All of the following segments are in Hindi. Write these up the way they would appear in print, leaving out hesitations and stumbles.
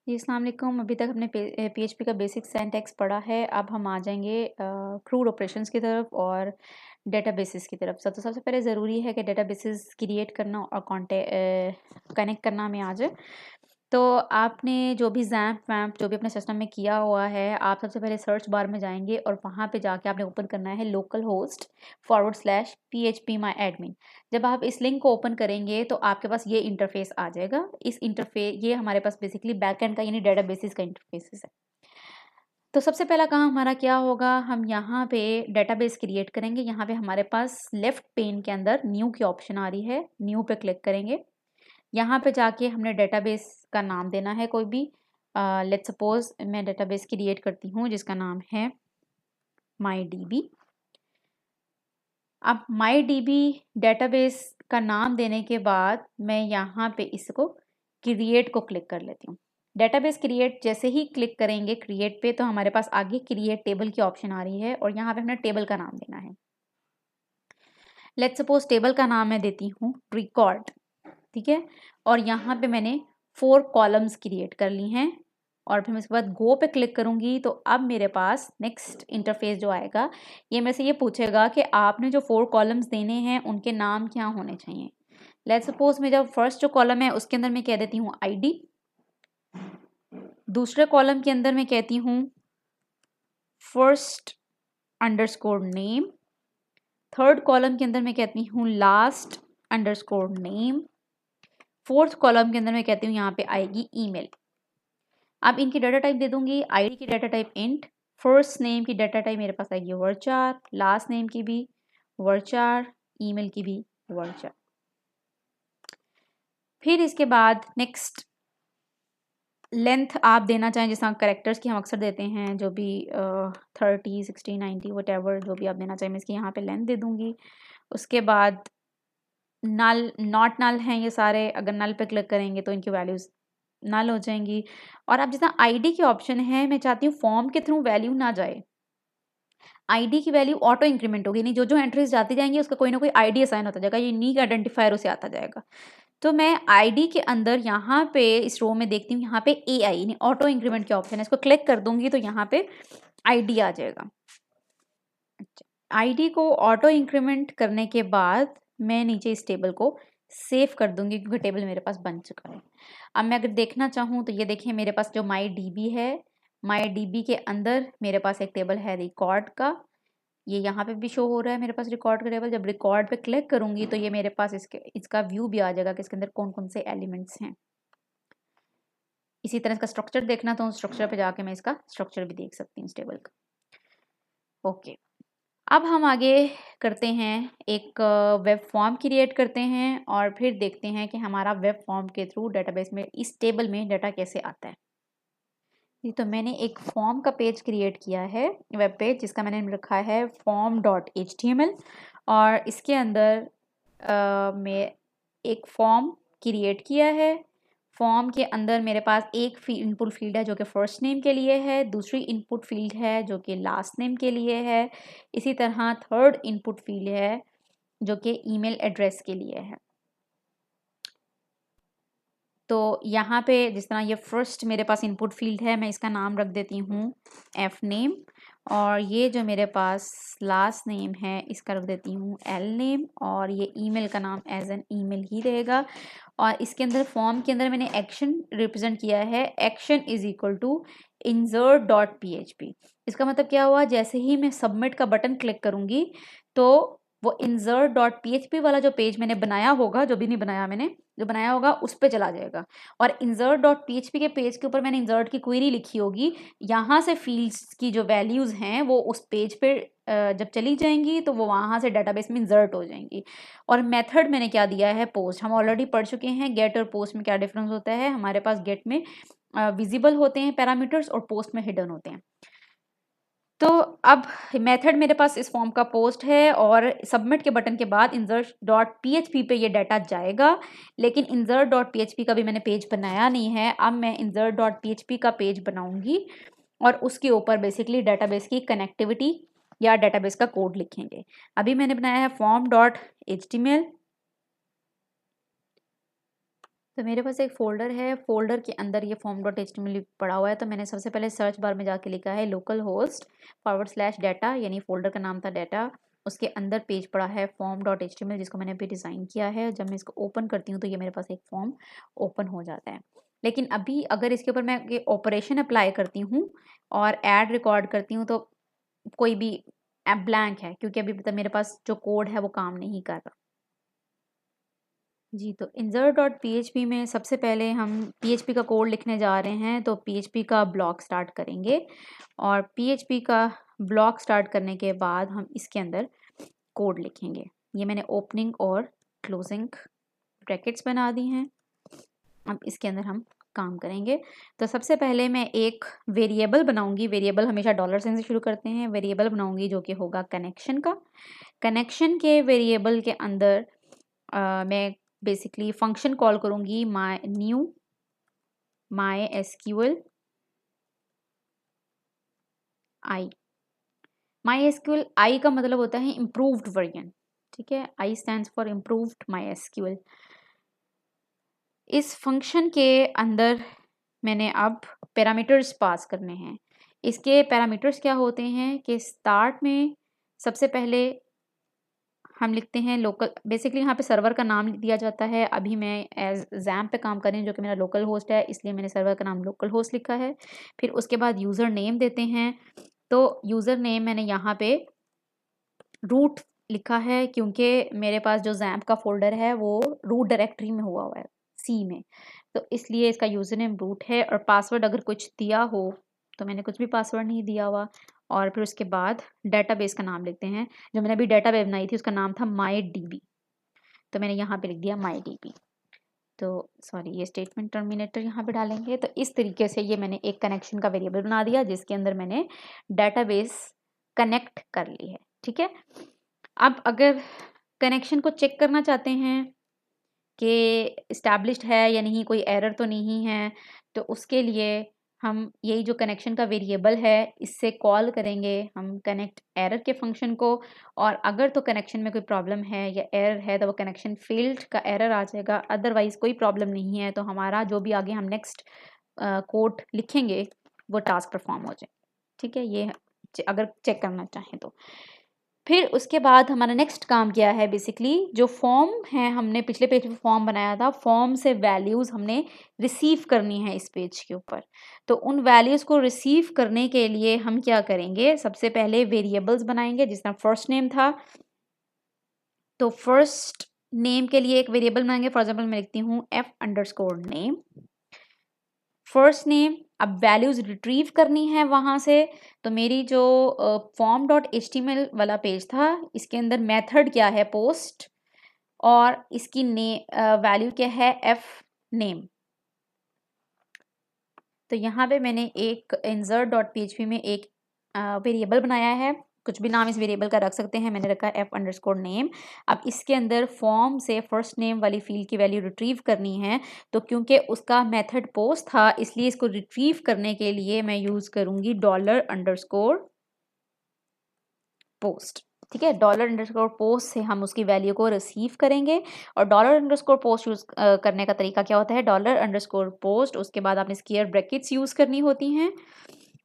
जी, अस्सलाम वालेकुम। अभी तक हमने पीएचपी का बेसिक सिंटैक्स पढ़ा है। अब हम आ जाएंगे क्रूड ऑपरेशंस की तरफ और डेटाबेसेस की तरफ। तो सबसे पहले ज़रूरी है कि डेटाबेसेस क्रिएट करना और कनेक्ट करना में आ जाए। तो आपने जो भी जैम्प वैम्प जो भी अपने सिस्टम में किया हुआ है, आप सबसे पहले सर्च बार में जाएंगे और वहाँ पे जाके आपने ओपन करना है local host /php my admin। जब आप इस लिंक को ओपन करेंगे तो आपके पास ये इंटरफेस आ जाएगा। इस इंटरफेस ये हमारे पास बेसिकली बैकएंड का यानी डेटाबेसेस का इंटरफेस है। तो सबसे पहला काम हमारा क्या होगा, हम यहाँ पे डेटाबेस क्रिएट करेंगे। यहाँ पे हमारे पास लेफ्ट पेन के अंदर न्यू की ऑप्शन आ रही है, न्यू पे क्लिक करेंगे। यहाँ पे जाके हमने डेटाबेस का नाम देना है कोई भी। लेट्स सपोज मैं डेटाबेस क्रिएट करती हूँ जिसका नाम है MyDB। अब MyDB डेटाबेस का नाम देने के बाद मैं यहाँ पे इसको क्रिएट को क्लिक कर लेती हूँ। डेटाबेस क्रिएट जैसे ही क्लिक करेंगे क्रिएट पे तो हमारे पास आगे क्रिएट टेबल की ऑप्शन आ रही है और यहाँ पे हमने टेबल का नाम देना है। लेट्स सपोज टेबल का नाम मैं देती हूँ रिकॉर्ड, ठीक है। और यहाँ पे मैंने 4 कॉलम्स क्रिएट कर ली हैं और फिर मैं उसके बाद गो पे क्लिक करूँगी तो अब मेरे पास नेक्स्ट इंटरफेस जो आएगा ये मेरे से ये पूछेगा कि आपने जो 4 कॉलम्स देने हैं उनके नाम क्या होने चाहिए। लेट्स सपोज मैं जब फर्स्ट जो कॉलम है उसके अंदर मैं कह देती हूँ आईडी, दूसरे कॉलम के अंदर मैं कहती हूँ first_name, थर्ड कॉलम के अंदर मैं कहती हूँ last_name, फोर्थ कॉलम के अंदर मैं कहती हूँ यहाँ पे आएगी ईमेल। अब इनकी डाटा टाइप दे दूंगी, आईडी की data type int, first name की डाटा टाइप मेरे पास आएगी वर्चार, लास्ट नेम की भी वर्चार, ईमेल की भी वर्चार। फिर इसके बाद नेक्स्ट लेंथ आप देना चाहें, जैसा करेक्टर्स की हम अक्सर देते हैं, जो भी 30 60 90 वट जो भी आप देना चाहें, मैं इसकी यहाँ पे लेंथ दे दूंगी। उसके बाद नल नॉट नल हैं ये सारे, अगर नल पे क्लिक करेंगे तो इनकी वैल्यूज़ नल हो जाएंगी। और अब जैसा आईडी की ऑप्शन है, मैं चाहती हूँ फॉर्म के थ्रू वैल्यू ना जाए, आईडी की वैल्यू ऑटो इंक्रीमेंट होगी, नहीं जो जो एंट्रीज जाती जाएंगी उसका कोई ना कोई आईडी असाइन होता जाएगा, यूनिक आइडेंटिफायर उसे आता जाएगा। तो मैं आईडी के अंदर यहाँ पे इस रो में देखती हूँ, यहाँ पे AI यानी ऑटो इंक्रीमेंट के ऑप्शन है, इसको क्लिक कर दूंगी तो यहाँ पे आईडी आ जाएगा। आईडी को ऑटो इंक्रीमेंट करने के बाद मैं नीचे इस टेबल को सेव कर दूंगी क्योंकि टेबल मेरे पास बन चुका है। अब मैं अगर देखना चाहूँ तो ये देखिए मेरे पास जो MyDB है, MyDB के अंदर मेरे पास एक टेबल है रिकॉर्ड का, ये यहाँ पे भी शो हो रहा है मेरे पास रिकॉर्ड का टेबल। जब रिकॉर्ड पे क्लिक करूंगी तो ये मेरे पास इसका व्यू भी आ जाएगा कि इसके अंदर कौन कौन से एलिमेंट्स हैं। इसी तरह इसका स्ट्रक्चर देखना तो स्ट्रक्चर पे जाके मैं इसका स्ट्रक्चर भी देख सकती हूँ इस टेबल का। ओके, अब हम आगे करते हैं, एक वेब फॉर्म क्रिएट करते हैं और फिर देखते हैं कि हमारा वेब फॉर्म के थ्रू डेटाबेस में इस टेबल में डाटा कैसे आता है। जी, तो मैंने एक फॉर्म का पेज क्रिएट किया है, वेब पेज, जिसका मैंने रखा है form.html और इसके अंदर मैं एक फॉर्म क्रिएट किया है। फॉर्म के अंदर मेरे पास एक इनपुट फील्ड है जो कि फर्स्ट नेम के लिए है, दूसरी इनपुट फील्ड है जो कि लास्ट नेम के लिए है, इसी तरह थर्ड इनपुट फील्ड है जो कि ईमेल एड्रेस के लिए है। तो यहाँ पे जिस तरह ये फर्स्ट मेरे पास इनपुट फील्ड है, मैं इसका नाम रख देती हूँ fname, और ये जो मेरे पास लास्ट नेम है इसका रख देती हूँ lname, और ये ईमेल का नाम एज एन ईमेल ही रहेगा। और इसके अंदर फॉर्म के अंदर मैंने एक्शन रिप्रेजेंट किया है, action is equal to insert.php। इसका मतलब क्या हुआ, जैसे ही मैं सबमिट का बटन क्लिक करूँगी तो वो insert.php वाला जो पेज मैंने बनाया होगा, जो भी नहीं बनाया मैंने, जो बनाया होगा उस पे चला जाएगा। और insert.php के पेज के ऊपर मैंने insert की क्वेरी लिखी होगी, यहाँ से फील्ड्स की जो वैल्यूज़ हैं वो उस पेज पे जब चली जाएंगी तो वो वहाँ से डाटाबेस में इंसर्ट हो जाएंगी। और मेथड मैंने क्या दिया है, पोस्ट। हम ऑलरेडी पढ़ चुके हैं गेट और पोस्ट में क्या डिफरेंस होता है। हमारे पास गेट में विजिबल होते हैं पैरामीटर्स और पोस्ट में हिडन होते हैं। तो अब मेथड मेरे पास इस फॉर्म का पोस्ट है और सबमिट के बटन के बाद insert.php पे ये डाटा जाएगा, लेकिन insert.php का भी मैंने पेज बनाया नहीं है। अब मैं insert.php का पेज बनाऊंगी और उसके ऊपर बेसिकली डाटाबेस की कनेक्टिविटी या डाटाबेस का कोड लिखेंगे। अभी मैंने बनाया है form.html, तो मेरे पास एक फ़ोल्डर है, फ़ोल्डर के अंदर ये form.html पड़ा हुआ है। तो मैंने सबसे पहले सर्च बार में जाके लिखा है localhost/data, यानी फ़ोल्डर का नाम था डाटा। उसके अंदर पेज पड़ा है form.html, जिसको मैंने अभी डिज़ाइन किया है। जब मैं इसको ओपन करती हूँ तो ये मेरे पास एक फॉर्म ओपन हो जाता है। लेकिन अभी अगर इसके ऊपर मैं ये ऑपरेशन अप्लाई करती हूँ और ऐड रिकॉर्ड करती हूँ तो कोई भी ब्लैंक है, क्योंकि अभी तक मेरे पास जो कोड है वो काम नहीं कर रहा। जी, तो insert.php में सबसे पहले हम PHP का कोड लिखने जा रहे हैं। तो PHP का ब्लॉक स्टार्ट करेंगे और PHP का ब्लॉक स्टार्ट करने के बाद हम इसके अंदर कोड लिखेंगे। ये मैंने ओपनिंग और क्लोजिंग ब्रैकेट्स बना दी हैं। अब इसके अंदर हम काम करेंगे। तो सबसे पहले मैं एक वेरिएबल बनाऊंगी। वेरिएबल हमेशा $साइन से शुरू करते हैं। वेरिएबल बनाऊंगी जो कि होगा कनेक्शन का। कनेक्शन के वेरिएबल के अंदर मैं बेसिकली फंक्शन कॉल करूंगी MySQL I। MySQL I का मतलब होता है इम्प्रूव्ड वर्जन, ठीक है। I stands for improved MySQL। इस फंक्शन के अंदर मैंने अब पैरामीटर्स पास करने हैं। इसके पैरामीटर्स क्या होते हैं कि स्टार्ट में सबसे पहले हम लिखते हैं लोकल। बेसिकली यहाँ पे सर्वर का नाम दिया जाता है। अभी मैं एज जैम पे काम कर रही हूँ, जो कि मेरा लोकल होस्ट है, इसलिए मैंने सर्वर का नाम लोकल होस्ट लिखा है। फिर उसके बाद यूज़र नेम देते हैं। तो यूज़र नेम मैंने यहाँ पे रूट लिखा है, क्योंकि मेरे पास जो जैम का फोल्डर है वो रूट डायरेक्टरी में हुआ है, सी में। तो इसलिए इसका यूज़र नेम रूट है। और पासवर्ड अगर कुछ दिया हो तो मैंने कुछ भी पासवर्ड नहीं दिया हुआ। और फिर उसके बाद डेटाबेस का नाम लिखते हैं। जो मैंने अभी डेटाबेस बनाई थी उसका नाम था MyDB, तो मैंने यहाँ पे लिख दिया MyDB। तो सॉरी, ये स्टेटमेंट टर्मिनेटर यहाँ पे डालेंगे। तो इस तरीके से ये मैंने एक कनेक्शन का वेरिएबल बना दिया जिसके अंदर मैंने डेटाबेस कनेक्ट कर ली है, ठीक है। अब अगर कनेक्शन को चेक करना चाहते हैं कि इस्टेब्लिश्ड है या नहीं, कोई एरर तो नहीं है, तो उसके लिए हम यही जो कनेक्शन का वेरिएबल है इससे कॉल करेंगे हम कनेक्ट एरर के फंक्शन को। और अगर तो कनेक्शन में कोई प्रॉब्लम है या एरर है तो वो कनेक्शन फेल्ड का एरर आ जाएगा। अदरवाइज कोई प्रॉब्लम नहीं है तो हमारा जो भी आगे हम नेक्स्ट कोड लिखेंगे वो टास्क परफॉर्म हो जाए, ठीक है। ये अगर चेक करना चाहें तो। फिर उसके बाद हमारा नेक्स्ट काम क्या है, बेसिकली जो फॉर्म है, हमने पिछले पेज पे फॉर्म बनाया था, फॉर्म से वैल्यूज़ हमने रिसीव करनी है इस पेज के ऊपर। तो उन वैल्यूज़ को रिसीव करने के लिए हम क्या करेंगे, सबसे पहले वेरिएबल्स बनाएंगे। जिस तरह फर्स्ट नेम था तो फर्स्ट नेम के लिए एक वेरिएबल बनाएंगे। फॉर एग्जाम्पल मैं लिखती हूँ F_name फर्स्ट नेम। अब वैल्यूज़ रिट्रीव करनी है वहाँ से। तो मेरी जो form.html वाला पेज था इसके अंदर मेथड क्या है, पोस्ट, और इसकी वैल्यू क्या है, F_name। तो यहाँ पे मैंने एक insert.php में एक वेरिएबल बनाया है। कुछ भी नाम इस वेरिएबल का रख सकते हैं, मैंने रखा है F_name। अब इसके अंदर फॉर्म से फर्स्ट नेम वाली फील्ड की वैल्यू रिट्रीव करनी है। तो क्योंकि उसका मेथड पोस्ट था इसलिए इसको रिट्रीव करने के लिए मैं यूज़ करूँगी $_post, ठीक है। $_post से हम उसकी वैल्यू को रिसीव करेंगे। और $_post यूज़ करने का तरीका क्या होता है, $_post, उसके बाद आपने स्क्वायर ब्रैकेट्स यूज़ करनी होती हैं।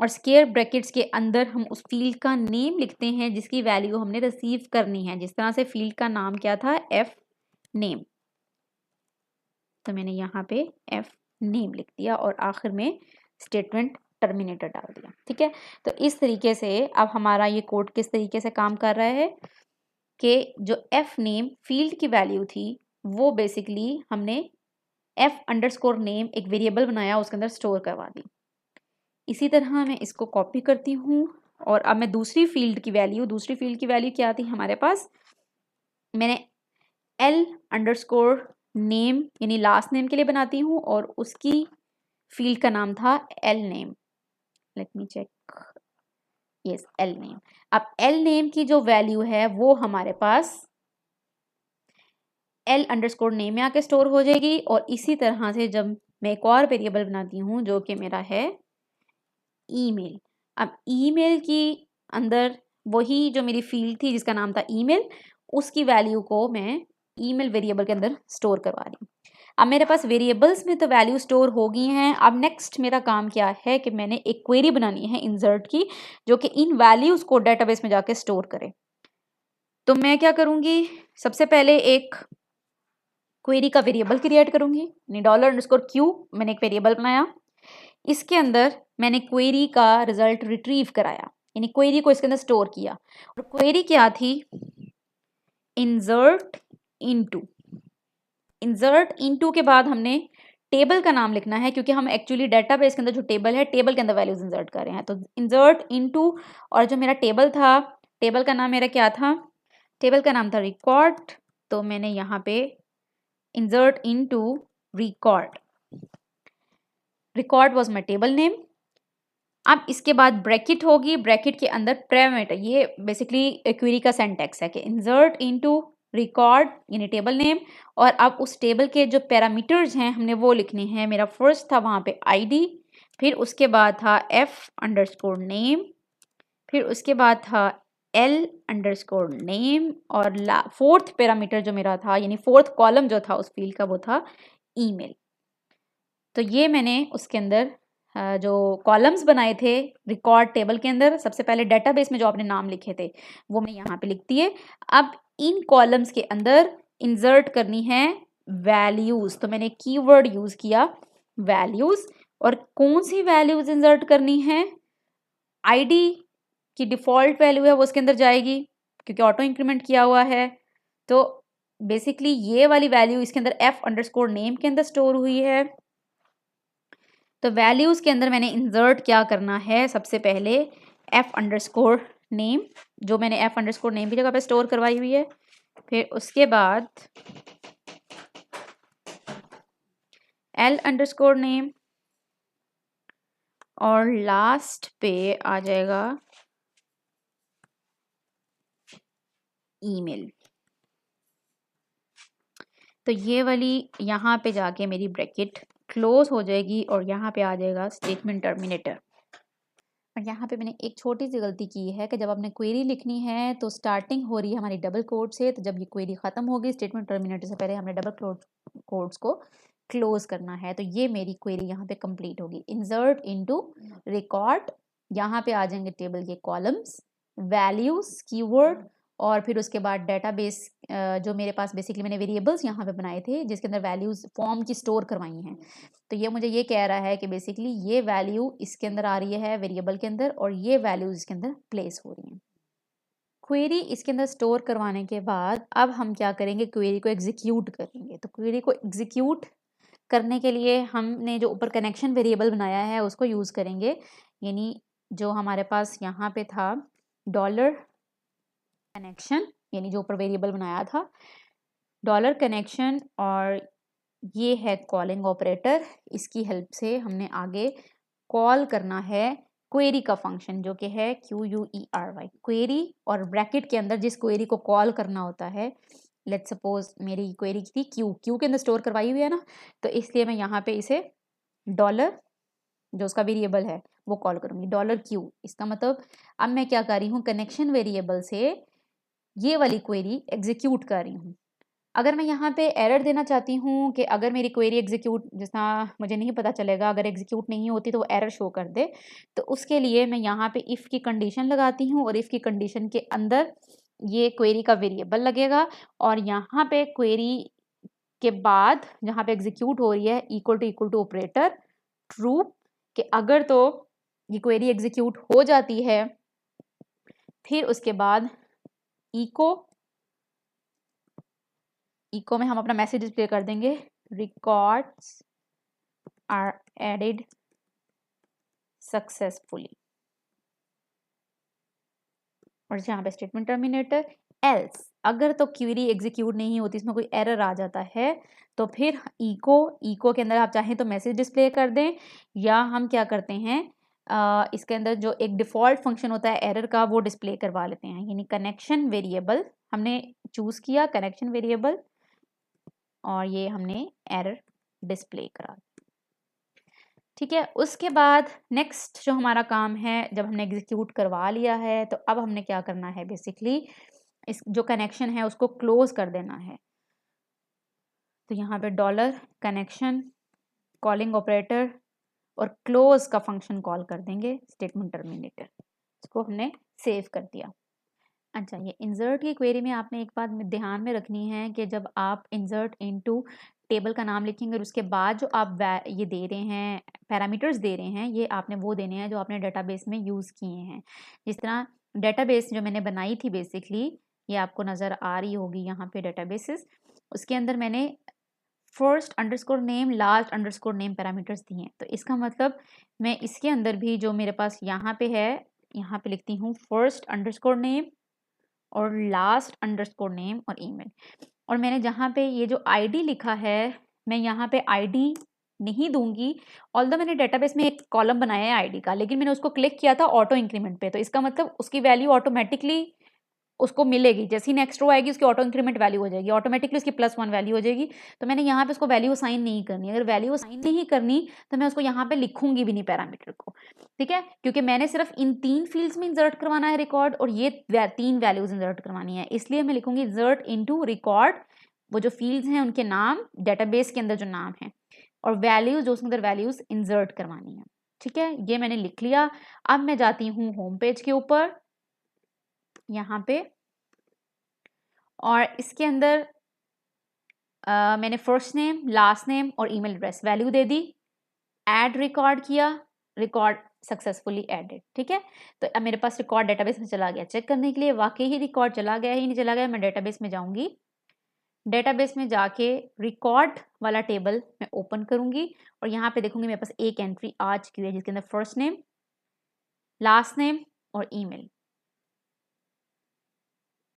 और स्क्वायर ब्रैकेट्स के अंदर हम उस फील्ड का नेम लिखते हैं जिसकी वैल्यू हमने रिसीव करनी है। जिस तरह से फील्ड का नाम क्या था, F_name। तो मैंने यहाँ पे F_name लिख दिया और आखिर में स्टेटमेंट टर्मिनेटर डाल दिया, ठीक है। तो इस तरीके से अब हमारा ये कोड किस तरीके से काम कर रहा है कि जो F_name फील्ड की वैल्यू थी वो बेसिकली हमने F_name एक वेरिएबल बनाया, उसके अंदर स्टोर करवा दी। इसी तरह मैं इसको कॉपी करती हूँ और अब मैं दूसरी फील्ड की वैल्यू क्या थी हमारे पास, मैंने L_name यानी लास्ट नेम के लिए बनाती हूँ और उसकी फील्ड का नाम था L_name। Let me check, yes, L_name। अब L_name की जो वैल्यू है वो हमारे पास L_name में आके स्टोर हो जाएगी। और इसी तरह से जब मैं एक और वेरिएबल बनाती हूँ जो कि मेरा है ईमेल। अब ईमेल की अंदर वही जो मेरी फील्ड थी जिसका नाम था ईमेल, उसकी वैल्यू को मैं ईमेल वेरिएबल के अंदर स्टोर करवा रही हूँ। अब मेरे पास वेरिएबल्स में तो वैल्यू स्टोर हो गई हैं। अब नेक्स्ट मेरा काम क्या है कि मैंने एक क्वेरी बनानी है इंसर्ट की, जो कि इन वैल्यूज़ को डेटाबेस में जाके स्टोर करे। तो मैं क्या करूँगी, सबसे पहले एक क्वेरी का वेरिएबल क्रिएट करूँगी, यानी $_q मैंने एक वेरिएबल बनाया। इसके अंदर मैंने क्वेरी का रिजल्ट रिट्रीव कराया, यानी क्वेरी को इसके अंदर स्टोर किया। और क्वेरी क्या थी, इंसर्ट इनटू के बाद हमने टेबल का नाम लिखना है, क्योंकि हम एक्चुअली डेटाबेस के अंदर जो टेबल है, टेबल के अंदर वैल्यूज इंसर्ट कर रहे हैं। तो इंसर्ट इनटू, और जो मेरा टेबल था, टेबल का नाम मेरा क्या था, टेबल का नाम था रिकॉर्ड। तो मैंने यहाँ पे insert into record was my table name. अब इसके बाद ब्रैकेट होगी, ब्रैकेट के अंदर पैरामीटर, ये बेसिकली क्वेरी का सिंटैक्स है कि इंसर्ट इनटू रिकॉर्ड यानी टेबल नेम। और अब उस टेबल के जो पैरामीटर्स हैं हमने वो लिखने हैं। मेरा फर्स्ट था वहाँ पे आईडी, फिर उसके बाद था f_name, फिर उसके बाद था l_name, और फोर्थ पैरामीटर जो मेरा था, यानी फोर्थ कॉलम जो था उस फील्ड का, वो था ईमेल। तो ये मैंने उसके अंदर जो कॉलम्स बनाए थे रिकॉर्ड टेबल के अंदर, सबसे पहले डेटाबेस में जो आपने नाम लिखे थे वो मैं यहाँ पे लिखती है। अब इन कॉलम्स के अंदर इंसर्ट करनी है वैल्यूज़। तो मैंने कीवर्ड यूज़ किया वैल्यूज़। और कौन सी वैल्यूज़ इंसर्ट करनी है, आईडी की डिफ़ॉल्ट वैल्यू है वो उसके अंदर जाएगी, क्योंकि ऑटो इंक्रीमेंट किया हुआ है। तो बेसिकली ये वाली वैल्यू इसके अंदर f_name के अंदर स्टोर हुई है। तो वैल्यूज़ के अंदर मैंने इंसर्ट क्या करना है, सबसे पहले f_name, जो मैंने f_name की जगह पे स्टोर करवाई हुई है। फिर उसके बाद l_name, और लास्ट पे आ जाएगा ईमेल। तो ये वाली यहाँ पे जाके मेरी ब्रैकेट क्लोज हो जाएगी और यहाँ पे आ जाएगा स्टेटमेंट टर्मिनेटर। और यहाँ पे मैंने एक छोटी सी गलती की है कि जब आपने क्वेरी लिखनी है तो स्टार्टिंग हो रही है हमारी डबल कोट से। तो जब ये क्वेरी ख़त्म होगी स्टेटमेंट टर्मिनेटर से पहले हमने डबल कोट्स को क्लोज करना है। तो ये मेरी क्वेरी यहाँ पे कंप्लीट होगी। इंसर्ट इनटू रिकॉर्ड, यहाँ पे आ जाएंगे टेबल के कॉलम्स, वैल्यूज़, कीवर्ड, और फिर उसके बाद डेटाबेस जो मेरे पास बेसिकली मैंने वेरिएबल्स यहाँ पे बनाए थे जिसके अंदर वैल्यूज़ फॉर्म की स्टोर करवाई हैं। तो ये मुझे ये कह रहा है कि बेसिकली ये वैल्यू इसके अंदर आ रही है वेरिएबल के अंदर, और ये वैल्यूज़ इसके अंदर प्लेस हो रही हैं। क्वेरी इसके अंदर स्टोर करवाने के बाद अब हम क्या करेंगे, क्वेरी को एग्जीक्यूट करेंगे। तो क्वेरी को एग्जीक्यूट करने के लिए हमने जो ऊपर कनेक्शन वेरिएबल बनाया है उसको यूज़ करेंगे। यानी जो हमारे पास यहाँ पे था $कनेक्शन, यानी जो ऊपर वेरिएबल बनाया था $कनेक्शन, और ये है कॉलिंग ऑपरेटर। इसकी हेल्प से हमने आगे कॉल करना है क्वेरी का फंक्शन जो कि है QUERY क्वेरी, और ब्रैकेट के अंदर जिस क्वेरी को कॉल करना होता है, लेट्स सपोज मेरी क्वेरी थी क्यू के अंदर स्टोर करवाई हुई है ना, तो इसलिए मैं यहाँ पे इसे डॉलर जो उसका वेरिएबल है वो कॉल करूँगी $Q। इसका मतलब अब मैं क्या कर रही हूँ, कनेक्शन वेरिएबल से ये वाली क्वेरी एग्जीक्यूट कर रही हूँ। अगर मैं यहाँ पे एरर देना चाहती हूँ कि अगर मेरी क्वेरी एग्जीक्यूट, जितना मुझे नहीं पता चलेगा, अगर एग्जीक्यूट नहीं होती तो वो एरर शो कर दे, तो उसके लिए मैं यहाँ पे इफ़ की कंडीशन लगाती हूँ, और इफ़ की कंडीशन के अंदर ये क्वेरी का वेरिएबल लगेगा, और यहाँ पे क्वेरी के बाद जहाँ पे एग्जीक्यूट हो रही है इक्वल टू ऑपरेटर ट्रू, कि अगर तो ये क्वेरी एग्जीक्यूट हो जाती है, फिर उसके बाद इको में हम अपना मैसेज डिस्प्ले कर देंगे, रिकॉर्ड्स आर एडेड सक्सेसफुली, और यहाँ पे स्टेटमेंट टर्मिनेटर। एल्स, अगर तो क्वेरी एग्जीक्यूट नहीं होती, इसमें कोई एरर आ जाता है, तो फिर इको के अंदर आप चाहें तो मैसेज डिस्प्ले कर दें, या हम क्या करते हैं इसके अंदर जो एक डिफ़ॉल्ट फंक्शन होता है एरर का वो डिस्प्ले करवा लेते हैं। यानी कनेक्शन वेरिएबल हमने चूज़ किया, कनेक्शन वेरिएबल, और ये हमने एरर डिस्प्ले करा। ठीक है, उसके बाद नेक्स्ट जो हमारा काम है, जब हमने एग्जीक्यूट करवा लिया है तो अब हमने क्या करना है, बेसिकली इस जो कनेक्शन है उसको क्लोज कर देना है। तो यहाँ पे डॉलर, कनेक्शन, कॉलिंग ऑपरेटर और क्लोज का फंक्शन कॉल कर देंगे, स्टेटमेंट टर्मिनेटर। इसको हमने सेव कर दिया। अच्छा, ये इंसर्ट की क्वेरी में आपने एक बात ध्यान में रखनी है कि जब आप इंसर्ट इनटू टेबल का नाम लिखेंगे और उसके बाद जो आप ये दे रहे हैं, पैरामीटर्स दे रहे हैं, ये आपने वो देने हैं जो आपने डेटाबेस में यूज़ किए हैं। जिस तरह डेटाबेस जो मैंने बनाई थी बेसिकली, ये आपको नज़र आ रही होगी यहाँ पे डेटाबेसेस, उसके अंदर मैंने first underscore name, last underscore name parameters दिए हैं। तो इसका मतलब मैं इसके अंदर भी जो मेरे पास यहाँ पे है, यहाँ पे लिखती हूँ फर्स्ट अंडरस्कोर नेम और लास्ट अंडरस्कोर नेम और ईमेल। और मैंने जहाँ पे ये जो आईडी लिखा है, मैं यहाँ पे आईडी नहीं दूंगी। ऑल्दो मैंने डेटाबेस में एक कॉलम बनाया है आईडी का, लेकिन मैंने उसको क्लिक किया था ऑटो इंक्रीमेंट पे, तो इसका मतलब उसकी वैल्यू ऑटोमेटिकली उसको मिलेगी। जैसे ही नेक्स्ट रो आएगी उसकी ऑटो इंक्रीमेंट वैल्यू हो जाएगी, ऑटोमेटिकली उसकी +1 वैल्यू हो जाएगी। तो मैंने यहाँ पे उसको वैल्यू असाइन नहीं करनी। अगर वैल्यू असाइन नहीं करनी तो मैं उसको यहाँ पे लिखूंगी भी नहीं पैरामीटर को, ठीक है, क्योंकि मैंने सिर्फ इन 3 फील्ड्स में इंसर्ट करवाना है रिकॉर्ड, और ये 3 वैल्यूज इंसर्ट करवानी है। इसलिए मैं लिखूंगी इंसर्ट इनटू रिकॉर्ड, वो जो फील्ड्स हैं उनके नाम, डेटाबेस के अंदर जो नाम है, और वैल्यूज जो उसके अंदर वैल्यूज इंसर्ट करवानी है। ठीक है, ये मैंने लिख लिया। अब मैं जाती हूँ होम पेज के ऊपर, यहाँ पे, और इसके अंदर मैंने फर्स्ट नेम, लास्ट नेम और ईमेल एड्रेस वैल्यू दे दी, ऐड रिकॉर्ड किया, रिकॉर्ड सक्सेसफुली एडेड। ठीक है, तो अब मेरे पास रिकॉर्ड डेटाबेस में चला गया। चेक करने के लिए वाकई ही रिकॉर्ड चला गया ही नहीं चला गया, मैं डेटाबेस में जाऊंगी, डेटाबेस में जाके रिकॉर्ड वाला टेबल मैं ओपन करूंगी और यहाँ पे देखूंगी मेरे पास एक एंट्री आ चुकी है जिसके अंदर फर्स्ट नेम, लास्ट नेम और ईमेल।